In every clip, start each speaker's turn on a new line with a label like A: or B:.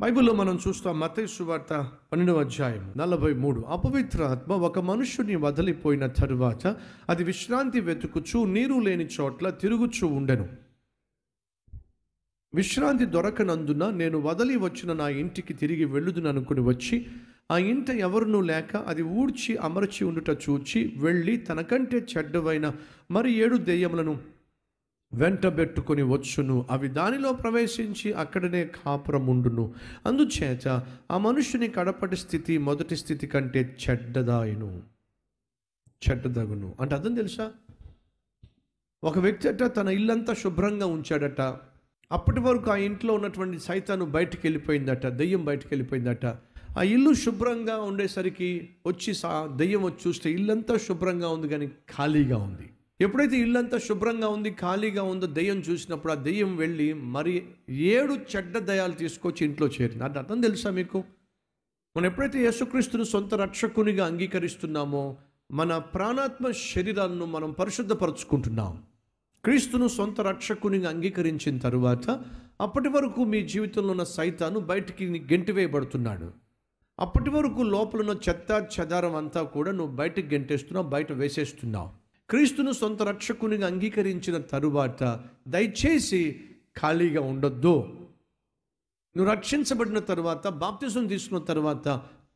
A: బైబిల్లో మనం చూస్తాం మత్తయి సువార్త 12వ అధ్యాయం 43. అపవిత్ర ఆత్మ ఒక మనుష్యుని వదిలిపోయిన తరువాత అది విశ్రాంతి వెతుకుచు నీరు లేని చోట్ల తిరుగుచూ ఉండెను. విశ్రాంతి దొరకనందున నేను వదిలి వచ్చిన నా ఇంటికి తిరిగి వెళ్ళుదుననుకుని వచ్చి ఆ ఇంట ఎవరునూ లేక అది ఊడ్చి అమర్చి ఉండుట చూచి వెళ్ళి తనకంటే చెడ్డవైన మరి 7 దెయ్యములను వెంటబెట్టుకొని వచ్చును. అవి దానిలో ప్రవేశించి అక్కడనే కాపురముండును. అందుచేత ఆ మనుష్యుని కడపటి స్థితి మొదటి స్థితి కంటే చెడ్డదగును. అంటే అర్థం తెలుసా? ఒక వ్యక్తి అట తన ఇల్లంతా శుభ్రంగా ఉంచాడట. అప్పటి వరకు ఆ ఇంట్లో ఉన్నటువంటి సైతాను బయటికి వెళ్ళిపోయిందట, దెయ్యం బయటికి వెళ్ళిపోయిందట. ఆ ఇల్లు శుభ్రంగా ఉండేసరికి వచ్చి దెయ్యం వచ్చి చూస్తే ఇల్లంతా శుభ్రంగా ఉంది కానీ ఖాళీగా ఉంది. ఎప్పుడైతే ఇల్లంతా శుభ్రంగా ఉంది, ఖాళీగా ఉందో దెయ్యం చూసినప్పుడు ఆ దెయ్యం వెళ్ళి మరి 7 చెడ్డ దయ్యాలు తీసుకొచ్చి ఇంట్లో చేరింది. అంటే అర్థం తెలుసా మీకు? మనం ఎప్పుడైతే యేసుక్రీస్తును సొంత రక్షకునిగా అంగీకరిస్తున్నామో మన ప్రాణాత్మ శరీరాలను మనం పరిశుద్ధపరచుకుంటున్నాం. క్రీస్తును సొంత రక్షకునిగా అంగీకరించిన తరువాత అప్పటి వరకు మీ జీవితంలో ఉన్న సైతాను బయటికి గెంటివేయబడుతున్నాడు. అప్పటి వరకు లోపల ఉన్న చెత్త చెదారం అంతా కూడా నువ్వు బయటికి గెంటేస్తున్నావు, బయట వేసేస్తున్నావు. క్రీస్తును సొంత రక్షకునిగా అంగీకరించిన తరువాత దయచేసి ఖాళీగా ఉండొద్దు. నువ్వు రక్షించబడిన తరువాత, బాప్తిజం తీసుకున్న తరువాత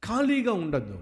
A: ఖాళీగా ఉండొద్దు.